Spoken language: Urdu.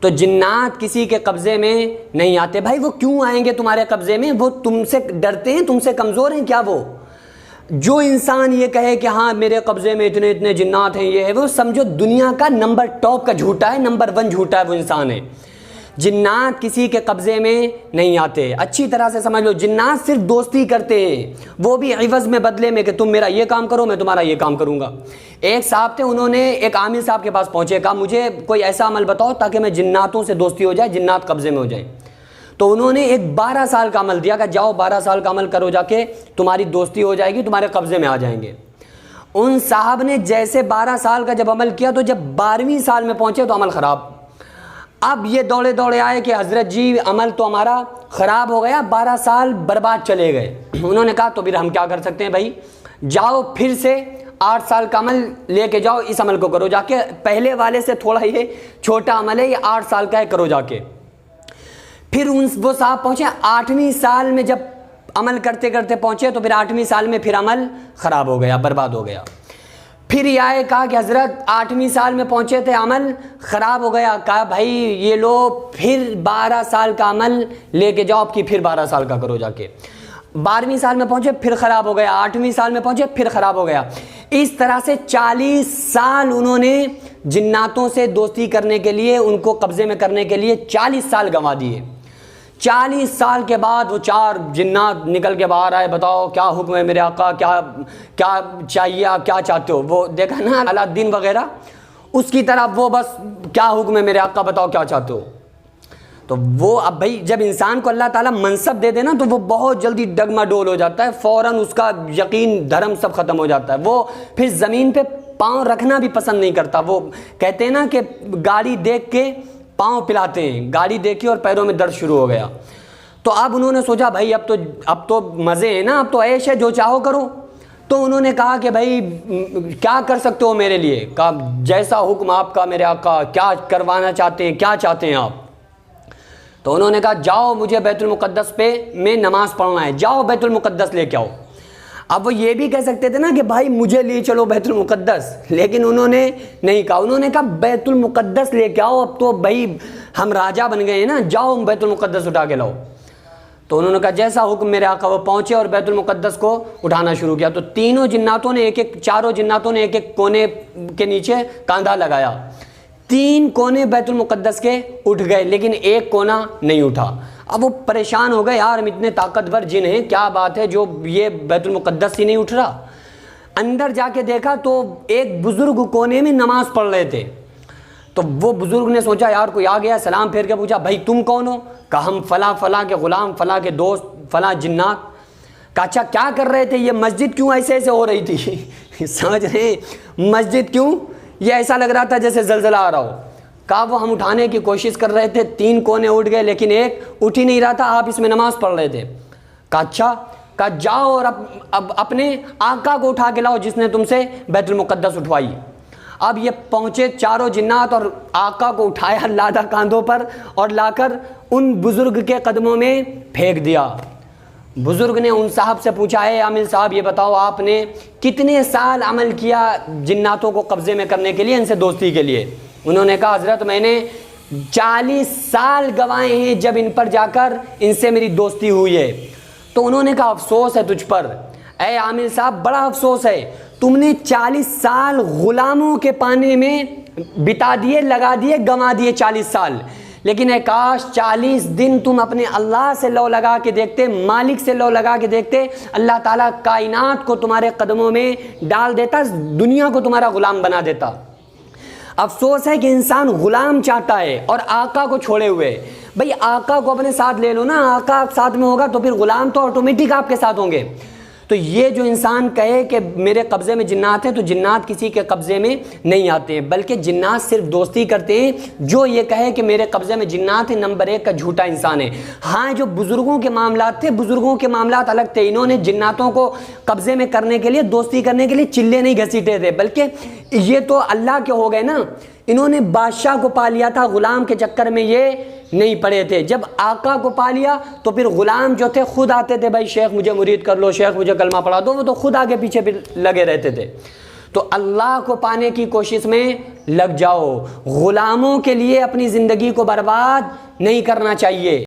تو جنات کسی کے قبضے میں نہیں آتے۔ بھائی وہ کیوں آئیں گے تمہارے قبضے میں؟ وہ تم سے ڈرتے ہیں، تم سے کمزور ہیں کیا؟ وہ جو انسان یہ کہے کہ ہاں میرے قبضے میں اتنے اتنے جنات ہیں، یہ ہے وہ، سمجھو دنیا کا نمبر ٹاپ کا جھوٹا ہے، نمبر 1 جھوٹا ہے وہ انسان ہے۔ جنات کسی کے قبضے میں نہیں آتے، اچھی طرح سے سمجھ لو۔ جنات صرف دوستی کرتے ہیں، وہ بھی عوض میں، بدلے میں، کہ تم میرا یہ کام کرو میں تمہارا یہ کام کروں گا۔ ایک صاحب تھے، انہوں نے ایک عامل صاحب کے پاس پہنچے، کہا مجھے کوئی ایسا عمل بتاؤ تاکہ میں جناتوں سے دوستی ہو جائے، جنات قبضے میں ہو جائیں۔ تو انہوں نے ایک 12 سال کا عمل دیا کہ جاؤ 12 سال کا عمل کرو، جا کے تمہاری دوستی ہو جائے گی، تمہارے قبضے میں آ جائیں گے۔ ان صاحب نے جیسے 12 سال کا جب عمل کیا تو جب 12ویں سال میں پہنچے تو عمل خراب۔ اب یہ دوڑے دوڑے آئے کہ حضرت جی عمل تو ہمارا خراب ہو گیا، 12 سال برباد چلے گئے۔ انہوں نے کہا تو پھر ہم کیا کر سکتے ہیں بھائی، جاؤ پھر سے 8 سال کا عمل لے کے جاؤ، اس عمل کو کرو جا کے، پہلے والے سے تھوڑا یہ چھوٹا عمل ہے، یہ 8 سال کا ہے، کرو جا کے۔ پھر وہ صاحب پہنچے 8ویں سال میں، جب عمل کرتے کرتے پہنچے تو پھر 8ویں سال میں پھر عمل خراب ہو گیا، برباد ہو گیا۔ پھر یہ آئے، کہا کہ حضرت 8ویں سال میں پہنچے تھے، عمل خراب ہو گیا۔ کہا بھائی یہ لو پھر 12 سال کا عمل لے کے جاؤ، اب کی پھر 12 سال کا کرو جا کے۔ 12ویں سال میں پہنچے پھر خراب ہو گیا، 8ویں سال میں پہنچے پھر خراب ہو گیا۔ اس طرح سے 40 سال انہوں نے جناتوں سے دوستی کرنے کے لیے، ان کو قبضے میں کرنے کے لیے 40 سال گنوا دیے۔ 40 سال کے بعد وہ 4 جنات نکل کے باہر آئے، بتاؤ کیا حکم ہے میرے آقا، کیا چاہیے، آپ کیا چاہتے ہو؟ وہ دیکھا نا الدین وغیرہ، اس کی طرح وہ بس کیا حکم ہے میرے آقا، بتاؤ کیا چاہتے ہو؟ تو وہ اب بھائی جب انسان کو اللہ تعالیٰ منصب دے دے نا تو وہ بہت جلدی ڈگما ڈول ہو جاتا ہے، فوراً اس کا یقین دھرم سب ختم ہو جاتا ہے، وہ پھر زمین پہ پاؤں رکھنا بھی پسند نہیں کرتا۔ وہ کہتے ہیں نا کہ گاڑی دیکھ کے پاؤں پلاتے ہیں، گاڑی دیکھی اور پیروں میں درد شروع ہو گیا۔ تو اب انہوں نے سوچا بھائی اب تو مزے ہیں نا، اب تو عیش ہے، جو چاہو کرو۔ تو انہوں نے کہا کہ بھائی کیا کر سکتے ہو میرے لیے؟ کہا جیسا حکم آپ کا میرے آقا، کیا کروانا چاہتے ہیں، کیا چاہتے ہیں آپ؟ تو انہوں نے کہا جاؤ مجھے بیت المقدس پہ میں نماز پڑھنا ہے، جاؤ بیت المقدس لے کے آؤ۔ اب وہ یہ بھی کہہ سکتے تھے نا کہ بھائی مجھے لے چلو بیت المقدس، لیکن انہوں نے نہیں کہا، انہوں نے کہا بیت المقدس لے کے آؤ، اب تو بھائی ہم راجہ بن گئے ہیں نا، جاؤ بیت المقدس اٹھا کے لاؤ۔ تو انہوں نے کہا جیسا حکم میرے آقا، وہ پہنچے اور بیت المقدس کو اٹھانا شروع کیا۔ تو تینوں جناتوں نے چاروں جناتوں نے ایک ایک کونے کے نیچے کاندھا لگایا، 3 کونے بیت المقدس کے اٹھ گئے، لیکن ایک کونا نہیں اٹھا۔ اب وہ پریشان ہو گئے، یار ہم اتنے طاقتور جن ہیں، کیا بات ہے جو یہ بیت المقدس ہی نہیں اٹھ رہا۔ اندر جا کے دیکھا تو ایک بزرگ کونے میں نماز پڑھ رہے تھے۔ تو وہ بزرگ نے سوچا یار کوئی آ گیا، سلام پھیر کے پوچھا بھائی تم کون ہو؟ کہا ہم فلاں فلاں کے غلام، فلاں کے دوست، فلاں جنات۔ کہا اچھا کیا کر رہے تھے؟ یہ مسجد کیوں ایسے ہو رہی تھی؟ سمجھ رہے ہیں مسجد کیوں یہ ایسا لگ رہا تھا جیسے زلزلہ آ رہا ہو؟ کہا وہ ہم اٹھانے کی کوشش کر رہے تھے، 3 کونے اٹھ گئے لیکن ایک اٹھ ہی نہیں رہا تھا، آپ اس میں نماز پڑھ رہے تھے۔ کہا اچھا، کہا جاؤ اور اب اپنے آقا کو اٹھا کے لاؤ جس نے تم سے بیت المقدس اٹھوائی۔ اب یہ پہنچے چاروں جنات اور آقا کو اٹھایا، لادہ کاندھوں پر اور لا کر ان بزرگ کے قدموں میں پھینک دیا۔ بزرگ نے ان صاحب سے پوچھا اے عامل صاحب یہ بتاؤ آپ نے کتنے سال عمل کیا جناتوں کو قبضے میں کرنے کے لیے، ان سے دوستی کے لیے؟ انہوں نے کہا حضرت میں نے 40 سال گوائے ہیں جب ان پر جا کر ان سے میری دوستی ہوئی ہے۔ تو انہوں نے کہا افسوس ہے تجھ پر اے عامل صاحب، بڑا افسوس ہے، تم نے 40 سال غلاموں کے پانے میں بتا دیے، لگا دیے، گنوا دیے 40 سال، لیکن اے کاش 40 دن تم اپنے اللہ سے لو لگا کے دیکھتے، مالک سے لو لگا کے دیکھتے، اللہ تعالیٰ کائنات کو تمہارے قدموں میں ڈال دیتا، دنیا کو تمہارا غلام بنا دیتا۔ افسوس ہے کہ انسان غلام چاہتا ہے اور آقا کو چھوڑے ہوئے۔ بھئی آقا کو اپنے ساتھ لے لو نا، آقا ساتھ میں ہوگا تو پھر غلام تو آٹومیٹک آپ کے ساتھ ہوں گے۔ تو یہ جو انسان کہے کہ میرے قبضے میں جنات ہیں، تو جنات کسی کے قبضے میں نہیں آتے ہیں، بلکہ جنات صرف دوستی کرتے ہیں۔ جو یہ کہے کہ میرے قبضے میں جنات ہیں، نمبر 1 کا جھوٹا انسان ہے۔ ہاں جو بزرگوں کے معاملات تھے، بزرگوں کے معاملات الگ تھے، انہوں نے جناتوں کو قبضے میں کرنے کے لیے، دوستی کرنے کے لیے چلے نہیں گھسیٹے تھے، بلکہ یہ تو اللہ کے ہو گئے نا، انہوں نے بادشاہ کو پا لیا تھا، غلام کے چکر میں یہ نہیں پڑے تھے۔ جب آقا کو پا لیا تو پھر غلام جو تھے خود آتے تھے، بھائی شیخ مجھے مرید کر لو، شیخ مجھے کلمہ پڑھا دو، وہ تو خود آگے پیچھے لگے رہتے تھے۔ تو اللہ کو پانے کی کوشش میں لگ جاؤ، غلاموں کے لیے اپنی زندگی کو برباد نہیں کرنا چاہیے۔